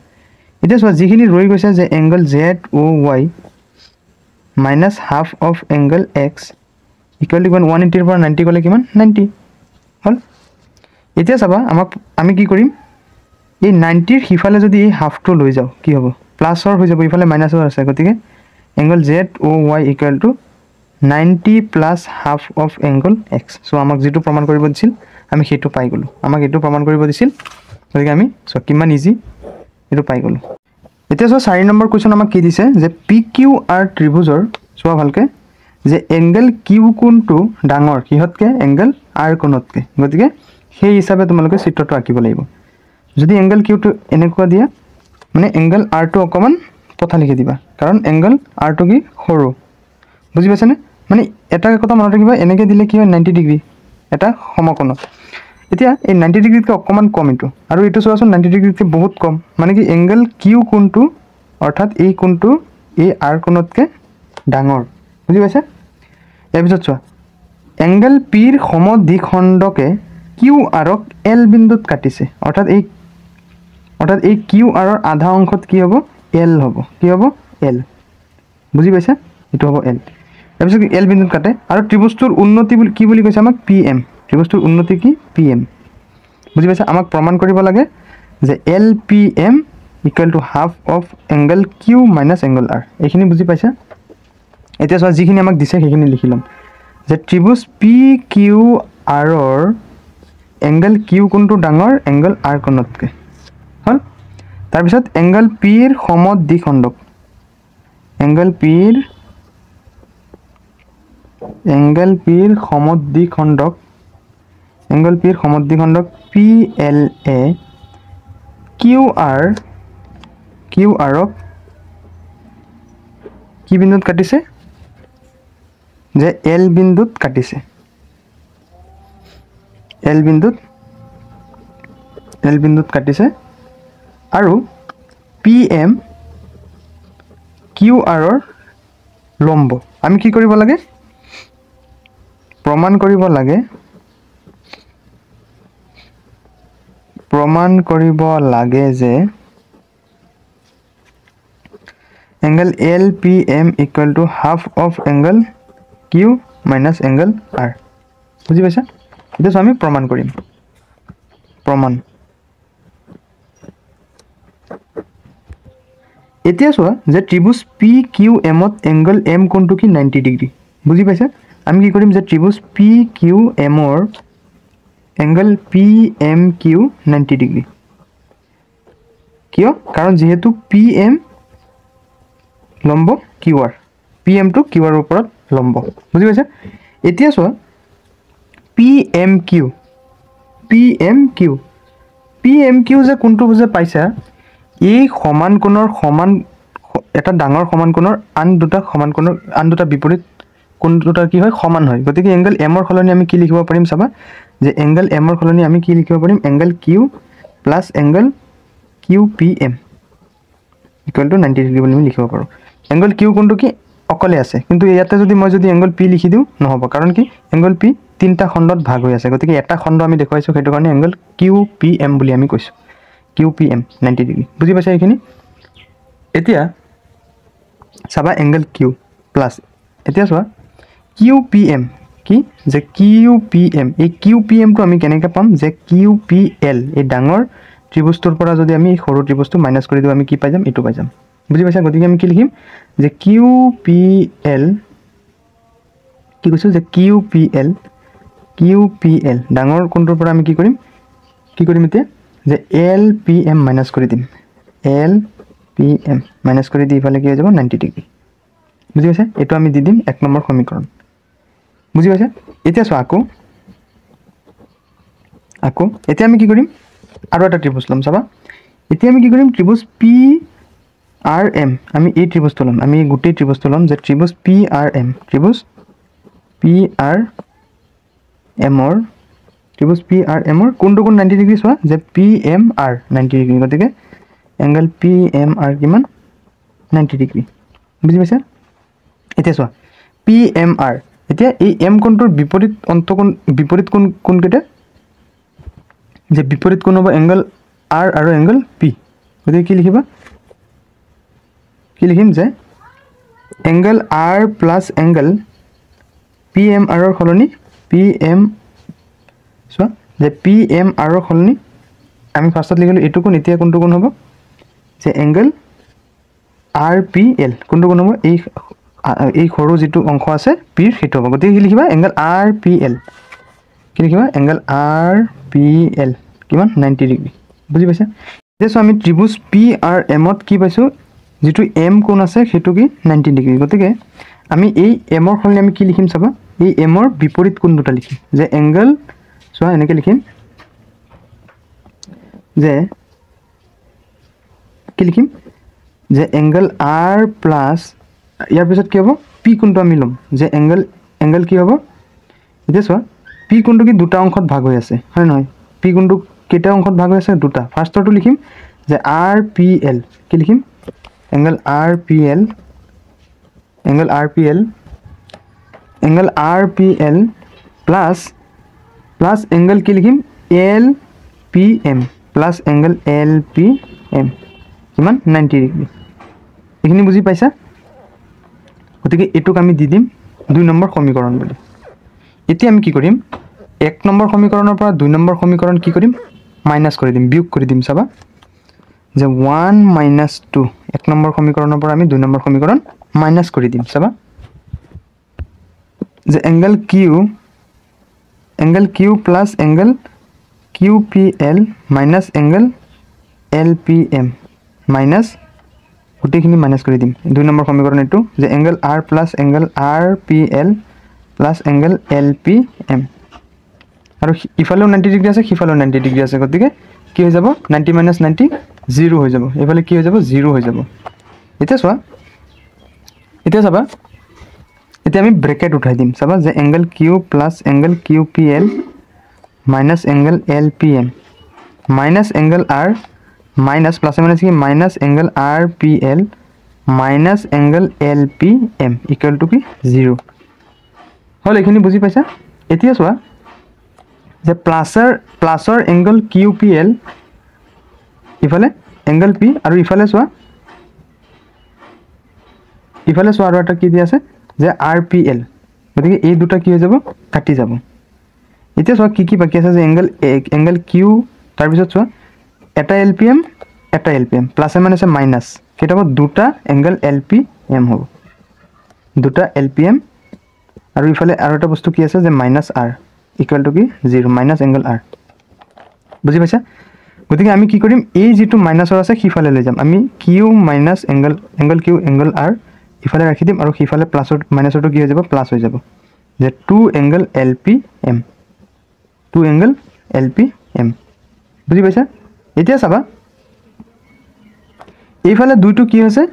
এতিয়া চোৱা যিখিনি ৰৈ গৈছে যে angle Z O Y minus half of angle X equal to 180 ৰ পৰা 90 গলে কিমান 90 হল এতিয়া চাবা আমি কি কৰিম এই 90 ৰ হিফালে যদি এই হাফটো লৈ যাও কি হ'ব প্লাসৰ হৈ যাব ইফালে মাইনাসৰ আছে গতিকে angle Z O Y equal to 90 plus half of angle X so আমাক যেটো প্ৰমাণ কৰিব দিছিল আমি হেতু পাই গলো আমাক এটো প্ৰমাণ কৰিব দিছিল গতিকে আমি সো কিমান ইজি এটো পাই গলো এতিয়া সো 4 নম্বৰ কোৱেশ্চন আমাক কি দিছে যে PQR ত্ৰিভুজৰ সোৱা ভালকে যে এংগল Q কোণটো ডাঙৰ কিহতকে এংগল R কোণতকে গতিকে সেই হিচাপে তোমালোকে চিত্ৰটো আঁকিব লাগিব যদি এংগল Q টো এনেকুৱা দিয়া মানে এংগল R টো অকমান পথা লিখি দিবা কাৰণ এংগল R টো কি সৰু বুজি পাইছানে মানে এটা কথা মনত ৰাখিবা এনেকে দিলে কি হয় 90 ডিগ্ৰী এটা সমকোণ এতিয়া এই 90 ডিগ্ৰীতকৈ অকমান কম এটো আৰু এটো চোৱাচোন 90 ডিগ্ৰীতকৈ বহুত কম মানে কি এংগল Q কোণটো অৰ্থাৎ এই কোণটো এই R কোণতকে ডাঙৰ বুজি পাইছা এৰ পিছত চোৱা এংগল P ৰ সমদ্বিখণ্ডকে QR ক L বিন্দুত কাটিছে অৰ্থাৎ এই QR ৰ আধা অংশত কি হ'ব L হ'ব কি হ'ব L বুজি পাইছা এটো হ'ব L এর পিছত L বিন্দুত কাটে আৰু ত্ৰিভুজটোৰ উন্নতি কি বুলি কৈছে আমাক PM ত্ৰিভুজটোৰ উন্নতি কি PM বুজি পাইছা আমাক প্ৰমাণ কৰিব লাগে যে LPM equal to half of angle Q minus angle R এইখিনি বুজি পাইছা এতিয়া চোৱা যিখিনি আমাক দিছে সেইখিনি লিখি লম যে ত্ৰিভুজ PQR ৰ এংগল Q কোণটো ডাঙৰ এংগল R কোণতকে হল তাৰ পিছত এংগল P ৰ সমদ্বিখণ্ডক এংগল P ৰ সমদ্বিখণ্ডক PLA QR ক কি বিন্দুত কাটিছে যে L বিন্দুত কাটিছে L বিন্দুত কাটিছে আৰু PM QR ৰ লম্ব আমি কি কৰিব লাগে প্ৰমাণ কৰিব লাগে যে angle LPM equal to half of angle Q minus angle R বুজি পাইছা এটা আমি প্ৰমাণ কৰিম এতিয়া চোৱা যে ত্ৰিভুজ PQM ত এংগল M কোণটো কি 90 ডিগ্ৰী বুজি পাইছা আমি কি কৰিম যে ত্ৰিভুজ PQM ৰ এংগল PMQ 90 ডিগ্ৰী কিয় কাৰণ যেহেতু PM লম্ব কিউ আৰ পি এমটো কিউ আৰৰ ওপৰত লম্ব বুজি পাইছা এতিয়া চোৱা পি এম কিউ যে কোনটো বুজে পাইছা এই সমান কোণৰ সমান এটা ডাঙৰ সমান কোণৰ আন দুটা বিপৰীত কোণ দুটা কি হয় সমান হয় গতিকে এংগল এমৰ সলনি আমি কি লিখিব পাৰিম চাবা যে এংগল এমৰ সলনি আমি কি লিখিব পাৰিম angle Q plus angle Q P M equal to 90 degree বুলি আমি লিখিব পাৰোঁ এংগল কিউ কোনটো কি অকলে আছে কিন্তু ইয়াতে যদি মই যদি এংগল পি লিখি দিওঁ নহ'ব কাৰণ কি এংগল পি তিনিটা খণ্ডত ভাগ হৈ আছে গতিকে এটা খণ্ড আমি দেখুৱাইছোঁ সেইটো কাৰণে এংগল কিউ পি এম বুলি আমি কৈছোঁ কিউ পি এম 90 ডিগ্ৰী বুজি পাইছা এইখিনি এতিয়া চাবা এংগল কিউ প্লাছ এতিয়া চোৱা কিউ পি এম কি যে কিউ পি এম এই কিউ পি এমটো আমি কেনেকৈ পাম যে কিউ পি এল এই ডাঙৰ ত্ৰিভুজটোৰ পৰা যদি আমি এই সৰু ত্ৰিভুজটো মাইনাছ কৰি দিওঁ আমি কি পাই যাম এইটো পাই যাম বুজি পাইছা গতিকে আমি কি লিখিম যে কিউ পি এল কি কৈছোঁ যে কিউ পি এল ডাঙৰ কোণটোৰ পৰা আমি কি কৰিম এতিয়া যে এল পি এম মাইনাছ কৰি দিম এল পি এম মাইনাছ কৰি দি ইফালে কি হৈ যাব 90 ডিগ্ৰী বুজি পাইছা এইটো আমি দি দিম 1 নম্বৰ সমীকৰণ বুজি পাইছা এতিয়া চোৱা আকৌ এতিয়া আমি কি কৰিম আৰু এটা ত্ৰিভুজ ল'ম চাবা এতিয়া আমি কি কৰিম ত্ৰিভুজ পি আৰ এম আমি এই ত্ৰিভুজটো ল'ম আমি গোটেই ত্ৰিভুজটো ল'ম যে ত্ৰিভুজ পি আৰ এমৰ কোনটো কোণ 90 ডিগ্ৰী চোৱা যে পি এম আৰ 90 ডিগ্ৰী গতিকে এংগল পি এম আৰ কিমান 90 ডিগ্ৰী বুজি পাইছা এতিয়া চোৱা পি এম আৰ এতিয়া এই এম কোণটোৰ বিপৰীত কোণকেইটা যে বিপৰীত কোণ হ'ব এংগল আৰ আৰু এংগল পি গতিকে কি লিখিম যে angle R plus angle P M আৰৰ সলনি পি এম আৰৰ সলনি আমি ফাৰ্ষ্টত লিখিলোঁ এইটো কোণ এতিয়া কোনটো কোণ হ'ব যে এংগল আৰ পি এল কোনটো কোণ হ'ব এই সৰু যিটো অংশ আছে পিৰ সেইটো হ'ব গতিকে কি লিখিবা এংগল আৰ পি এল কি লিখিবা এংগল আৰ পি এল কিমান 90 ডিগ্ৰী বুজি পাইছা এতিয়া চোৱা আমি ত্ৰিভুজ পি আৰ এমত কি পাইছোঁ যিটো এম কোণ আছে সেইটো কি 90 ডিগ্ৰী গতিকে আমি এই এমৰ সলনি আমি কি লিখিম চাবা এই এমৰ বিপৰীত কোণ দুটা লিখিম যে এংগল চোৱা এনেকৈ লিখিম যে কি লিখিম যে এংগল আৰ প্লাছ ইয়াৰ পিছত কি হ'ব পি কোণটো আমি ল'ম যে এংগল কি হ'ব এতিয়া চোৱা পি কোণটো কি দুটা অংশত ভাগ হৈ আছে হয় নহয় পি কোণটো কেইটা অংশত ভাগ হৈ আছে দুটা ফাৰ্ষ্টৰটো লিখিম যে আৰ পি এল কি লিখিম angle R P L plus angle কি লিখিম L P M plus angle L P M কিমান 90 ডিগ্ৰী এইখিনি বুজি পাইছা গতিকে এইটোক আমি দি দিম 2 নম্বৰ সমীকৰণ বুলি এতিয়া আমি কি কৰিম 1 নম্বৰ সমীকৰণৰ পৰা 2 নম্বৰ সমীকৰণ কি কৰিম মাইনাছ কৰি দিম বিয়োগ কৰি দিম চাবা যে 1 - 2 1 নম্বৰ সমীকৰণৰ পৰা আমি 2 নম্বৰ সমীকৰণ মাইনাছ কৰি দিম চাবা যে angle Q plus angle Q P L minus angle L P M minus গোটেইখিনি মাইনাছ কৰি দিম 2 নম্বৰ সমীকৰণ এইটো যে angle R plus angle R P L plus angle L P M আৰু ইফালেও 90 ডিগ্ৰী আছে সিফালেও 90 ডিগ্ৰী আছে গতিকে কি হৈ যাব 90 - 90 0 হৈ যাব এইফালে কি হৈ যাব 0 হৈ যাব এতিয়া চাবা এতিয়া আমি ব্ৰেকেট উঠাই দিম চাবা যে angle Q plus angle Q P L minus angle L P M minus angle R minus প্লাছে মাইনাছ কি minus angle R P L minus angle L P M equal to কি 0 হ'ল এইখিনি বুজি পাইছা এতিয়া চোৱা যে প্লাছৰ এংগল কিউ পি এল ইফালে এংগল পি আৰু ইফালে চোৱা আৰু এটা কি দিয়া আছে যে আৰ পি এল গতিকে এই দুটা কি হৈ যাব কাটি যাব এতিয়া চোৱা কি বাকী আছে যে এংগল কিউ তাৰপিছত চোৱা এটা এল পি এম প্লাছে মাইনাছে মাইনাছ কেইটা হ'ব দুটা এংগল এল পি এম হ'ব দুটা এল পি এম আৰু ইফালে আৰু এটা বস্তু কি আছে যে মাইনাছ আৰ ইকুৱেল টু কি 0 মাইনাছ এংগল আৰ বুজি পাইছা গতিকে আমি কি কৰিম এই যিটো মাইনাছৰ আছে সিফালে লৈ যাম আমি Q minus angle Q angle R ইফালে ৰাখি দিম আৰু সিফালে প্লাছৰ মাইনাছৰটো কি হৈ যাব প্লাছ হৈ যাব যে 2 এংগল LPM 2 এংগল LPM বুজি পাইছা এতিয়া চাবা এইফালে দুইটো কি হৈছে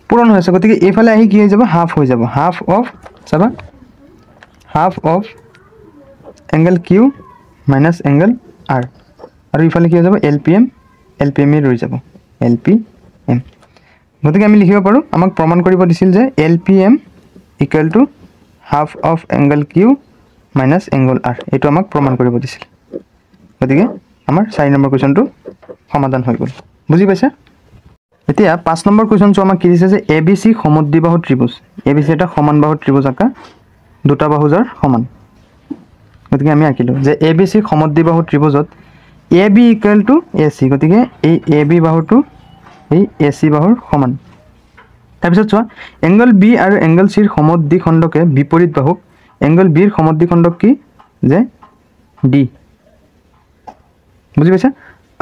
পূৰণ হৈছে গতিকে এইফালে আহি কি হৈ যাব হাফ হৈ যাব হাফ অফ চাবা half of angle Q minus angle R আৰু ইফালে কি হৈ যাব LPM LPM ৰৈ যাব LPM গতিকে আমি লিখিব পাৰো আমাক প্ৰমাণ কৰিব দিছিল যে LPM equal to half of angle Q minus angle R এইটো আমাক প্ৰমাণ কৰিব দিছিল গতিকে আমাৰ 4 নম্বৰ কোৱেশ্চনটো সমাধান হৈ গ'ল বুজি পাইছা এতিয়া 5 নম্বৰ কোৱেশ্চনটো আমাক কি দিছে যে ABC সমদ্বিবাহু ত্ৰিভুজ ABC এটা সমান বাহু ত্ৰিভুজ আকা দুটা বাহুজাৰ সমান গতিকে আমি আঁকিলো যে ABC সমদ্বিবাহু ত্ৰিভুজত AB equal to AC গতিকে এই AB বাহুটো এই AC বাহুৰ সমান তাৰপিছত চোৱা এংগল B আৰু এংগল C ৰ সমদ্বিখণ্ডকে বিপৰীত বাহুক এংগল B ৰ সমদ্বিখণ্ডক কি যে D বুজি পাইছা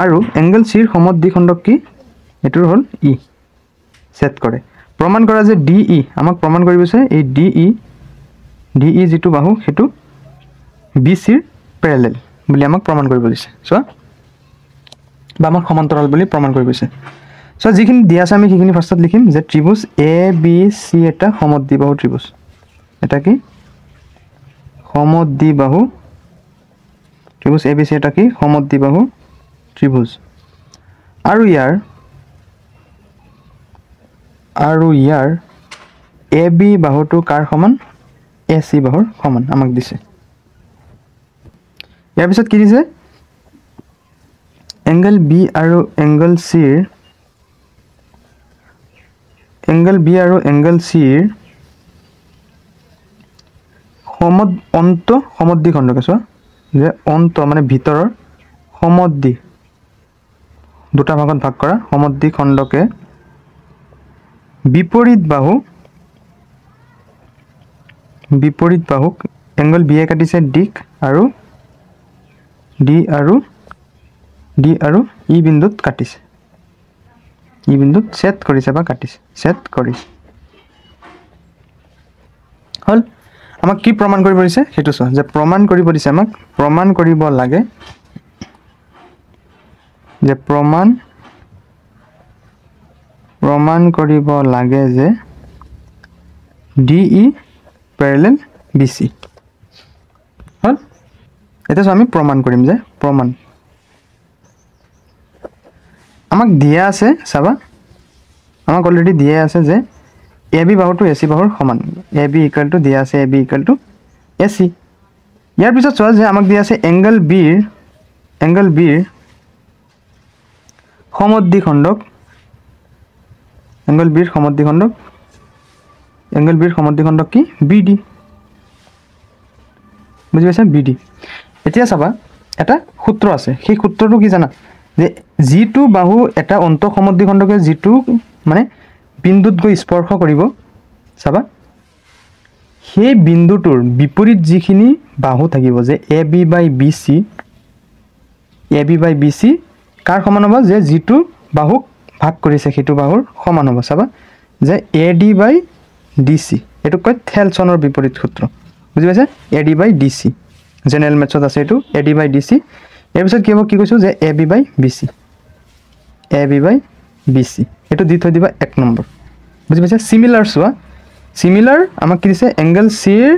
আৰু এংগল C ৰ সমদ্বিখণ্ডক কি এটোৰ হল E সেট কৰে প্ৰমাণ কৰা যে DE আমাক প্ৰমাণ কৰিবছে এই DE যেটো বাহু হেতু BC ৰ প্যাৰালেল বুলি আমাক প্ৰমাণ কৰিব দিছে চোৱা বা আমাক সমান্তৰাল বুলি প্ৰমাণ কৰিবছে সো যিখিনি দিয়া আছে আমি কিখিনি ফাৰ্ষ্টত লিখিম যে ত্ৰিভুজ ABC এটা সমদ্বিবাহু ত্ৰিভুজ এটা কি সমদ্বিবাহু ত্ৰিভুজ ABC এটা কি সমদ্বিবাহু ত্ৰিভুজ আৰু ইয়াৰ AB বাহুটো কাৰ সমান AC বাহুৰ সমান আমাক দিছে ইয়াৰ পিছত কি দিছে এংগল B আৰু এংগল C ৰ অন্ত সমদ্বিখণ্ডকে চোৱা যে অন্ত মানে ভিতৰৰ সমদ্বি দুটা ভাগত ভাগ কৰা সমদ্বিখণ্ডকে বিপৰীত বাহুক এংগল B এ কাটিছে দিক আৰু D আৰু E বিন্দুত কাটিছে E বিন্দুত ছেদ কৰিছে বা কাটিছে ছেদ কৰিছে হল আমাক কি প্ৰমাণ কৰিব দিছে হেতু চোৱা যে প্ৰমাণ কৰিব দিছে আমাক প্ৰমাণ কৰিব লাগে যে প্ৰমাণ কৰিব লাগে যে DE প্যাৰালেল BC হল এটা আমি প্ৰমাণ কৰিম যে প্ৰমাণ আমাক দিয়া আছে চাবা আমাক অলৰেডি দিয়া আছে যে AB বাহুটো AC বাহুৰ সমান AB ইকুৱেল টু দিয়া আছে AB ইকুৱেল টু AC ইয়াৰ পিছত চোৱা যে আমাক দিয়া আছে এংগল B ৰ সমদ্বিখণ্ডক এংগল B ৰ সমদ্বিখণ্ডক কি BD বুজি পাইছা BD এতিয়া চাবা এটা সূত্ৰ আছে সেই সূত্ৰটো কি জানা যে যেটো বাহু এটা অন্ত সমদ্বিখণ্ডকে যেটো মানে বিন্দুত গৈ স্পৰ্শ কৰিব চাবা সেই বিন্দুটোৰ বিপৰীত যিখিনি বাহু থাকিব যে AB বাই BC কাৰ সমান হ'ব যে যেটো বাহুক ভাগ কৰিছে সেইটো বাহুৰ সমান হ'ব চাবা যে AD বাই DC এটো কয় থেলছনৰ বিপৰীত সূত্ৰ বুজি পাইছা AD বাই DC জেনাৰেল মেথছত আছে এটো AD বাই DC এর পিছত কি হ'ব কি কৈছো যে AB বাই BC এটো দি থৈ দিবা 1 নম্বৰ বুজি পাইছা সিমিলাৰ চোৱা সিমিলাৰ আমাক কি দিছে এংগল C ৰ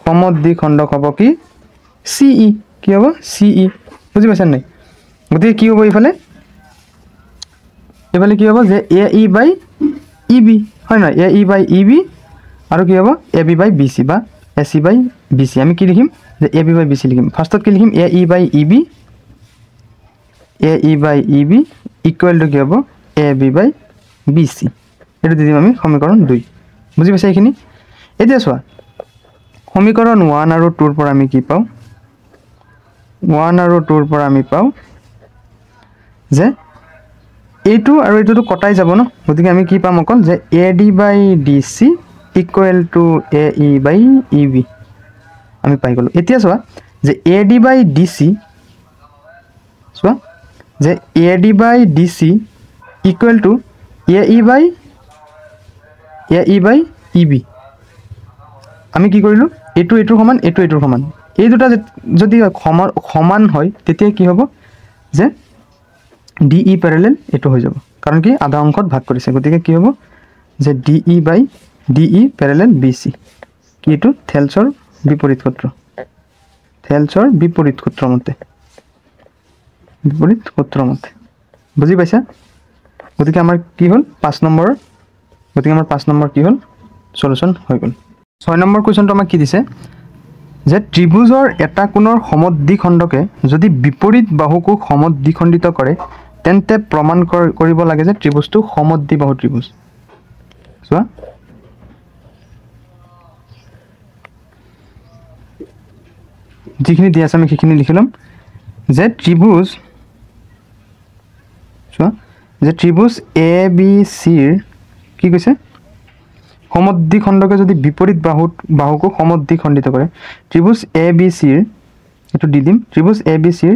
সমদ্বিখণ্ডক হ'ব কি CE কি হ'ব CE বুজি পাইছা নাই গতিকে কি হ'ব ইফালে কি হ'ব যে AE বাই EB হয় না AE বাই EB আৰু কি হ'ব AB বাই BC বা AC বাই BC আমি কি লিখিম যে AB বাই BC লিখিম ফাৰ্ষ্টত কি লিখিম AE by EB equal to কি হ'ব AB বাই BC এটো দি দিম আমি সমীকৰণ 2 বুজি পাইছা এইখিনি এতিয়া চোৱা সমীকৰণ 1 আৰু 2 ৰ পৰা আমি কি পাওঁ 1 আৰু 2 ৰ পৰা আমি পাওঁ যে এইটো আৰু এইটো কটাই যাব ন গতিকে আমি কি পাম অকল যে AD by DC equal to AE by EB আমি পাই গলো এতিয়া চোৱা যে AD বাই DC চোৱা যে AD by DC equal to AE by EB আমি কি কৰিলোঁ এইটো এইটোৰ সমান এইটো এইটোৰ সমান এই দুটা যদি সমান হয় তেতিয়া কি হ'ব যে DE পেৰেলেল এইটো হৈ যাব কাৰণ কি আধা অংশত ভাগ কৰিছে গতিকে কি হ'ব যে DE বাই DE পেৰেলেল BC কি এইটো থেলছৰ বিপৰীত সূত্ৰ বুজি পাইছা গতিকে আমাৰ কি হ'ল 5 নম্বৰ গতিকে আমাৰ 5 নম্বৰ কি হ'ল সলিউশন হৈ গ'ল 6 নম্বৰ কোৱেশ্চনটো আমাক কি দিছে যে ত্ৰিভুজৰ এটা কোণৰ সমদ্বিখণ্ডকে যদি বিপৰীত বাহুকো সমদ্বিখণ্ডিত কৰে তেন্তে প্ৰমাণ কৰিব লাগে যে ত্ৰিভুজটো সমদ্বিবাহু ত্ৰিভুজ চোৱা যিখিনি দিয়া আছে আমি সেইখিনি লিখি ল'ম যে ত্ৰিভুজ চোৱা যে ত্ৰিভুজ ABC ৰ কি কৈছে সমদ্বিখণ্ডকে যদি বিপৰীত বাহুকো সমদ্বিখণ্ডিত কৰে ত্ৰিভুজ ABC ৰ এটো দি দিম ত্ৰিভুজ ABC ৰ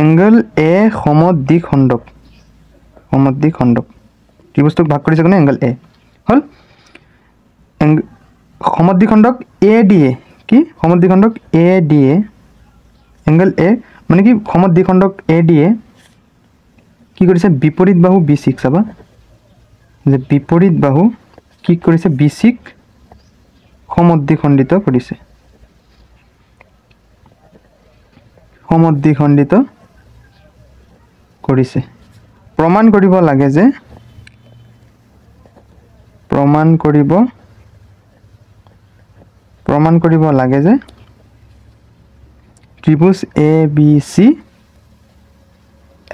এংগল A সমদ্বিখণ্ডক ত্ৰিভুজটোক ভাগ কৰিছে কোনে এংগল A হল সমদ্বিখণ্ডক ADA কি সমদ্বিখণ্ডক ADA এংগল A মানে কি সমদ্বিখণ্ডক ADA কি কৰিছে বিপৰীত বাহু BC চাবা যে বিপৰীত বাহু কি কৰিছে BC সমদ্বিখণ্ডিত কৰিছে প্ৰমাণ কৰিব লাগে যে ত্ৰিভুজ ABC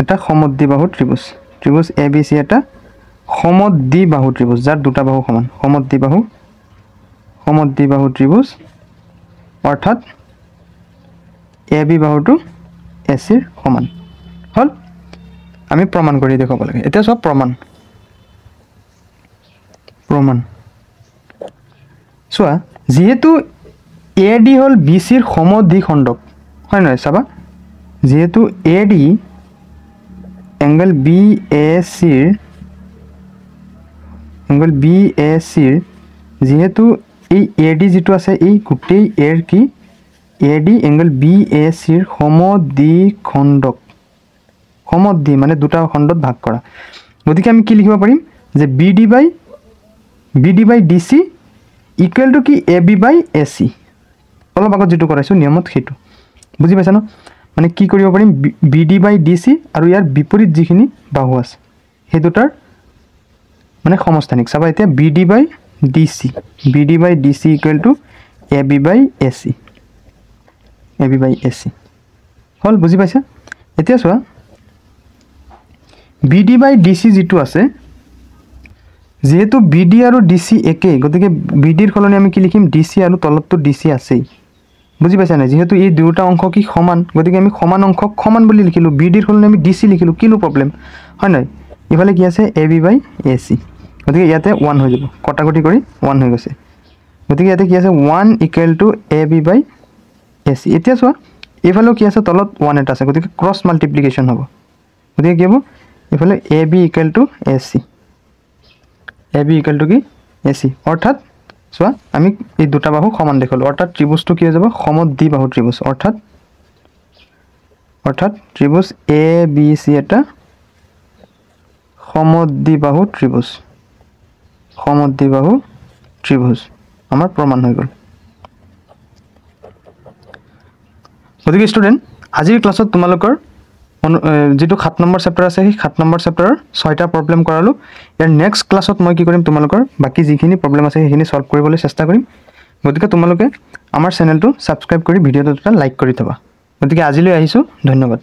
এটা সমদ্বিবাহু ত্ৰিভুজ ABC এটা সমদ্বিবাহু ত্ৰিভুজ যাৰ দুটা বাহু সমান সমদ্বিবাহু ত্ৰিভুজ অৰ্থাৎ AB বাহুটো AC ৰ সমান হল আমি প্ৰমাণ কৰি দেখাব লাগে এতিয়া সব প্ৰমাণ চোৱা যেহেতু AD হল BC ৰ সমদ্বিখণ্ডক হয় নহয় চাবা যেহেতু AD এংগল BAC ৰ যেহেতু এই AD যেটো আছে এই গোটেই এৰ কি AD এংগল BAC ৰ সমদ্বিখণ্ডক মানে দুটা খণ্ডত ভাগ কৰা গতিকে আমি কি লিখিব পাৰিম যে BD by DC equal to কি AB বাই AC অলপ আগত যেটো কৰাইছো নিয়মত হেতু বুজি পাইছা ন মানে কি কৰিব পাৰিম BD বাই DC আৰু ইয়াৰ বিপৰীত যিখিনি বাহু আছে হে দুটাৰ মানে সমস্থানিক চাবা এতিয়া BD by DC equal to AB by AC হল বুজি পাইছা এতিয়া চোৱা BD বাই DC যেটো আছে যেহেতু BD আৰু DC একে গতিকে BD ৰ খলনি আমি কি লিখিম DC আৰু তলতটো DC আছে বুজি পাইছা না যেহেতু এই দুটা অংশ কি সমান গতিকে আমি সমান অংশক সমান বুলি লিখিলো BD ৰ খলনি আমি DC লিখিলো কিনো প্ৰবলেম হয় নাই ইফালে কি আছে AB বাই AC গতিকে ইয়াতে 1 হৈ যাব কটাকটি কৰি 1 হৈ গৈছে গতিকে ইয়াতে কি আছে 1 equal to AB by AC এতিয়া চোৱা ইফালে কি আছে তলত 1 এটা আছে গতিকে ক্ৰস মাল্টিপ্লিকেশন হ'ব গতিকে কি হ'ব ইফালে AB ইকুৱেল টু AC কি AC অৰ্থাৎ চোৱা আমি এই দুটা বাহু সমান দেখালো অৰ্থাৎ ত্ৰিভুজটো কি হৈ যাব সমদ্বিবাহু ত্ৰিভুজ অৰ্থাৎ ত্ৰিভুজ ABC এটা সমদ্বিবাহু ত্ৰিভুজ আমাৰ প্ৰমাণ হৈ গ'ল গতিকে ষ্টুডেন্ট আজিৰ ক্লাছত তোমালোকৰ যেটো 7 নম্বৰ চেপ্টাৰ আছে সেই 7 নম্বৰ চেপ্টাৰৰ 6টা প্ৰবলেম কৰালো ইয়াৰ নেক্সট ক্লাছত মই কি কৰিম তোমালোকৰ বাকি যিখিনি প্ৰবলেম আছে সেইখিনি সলভ কৰিবলৈ চেষ্টা কৰিম গতিকে তোমালোকে আমাৰ চেনেলটো সাবস্ক্ৰাইব কৰি ভিডিওটো লাইক কৰি থবা গতিকে আজিলৈ আহিছো ধন্যবাদ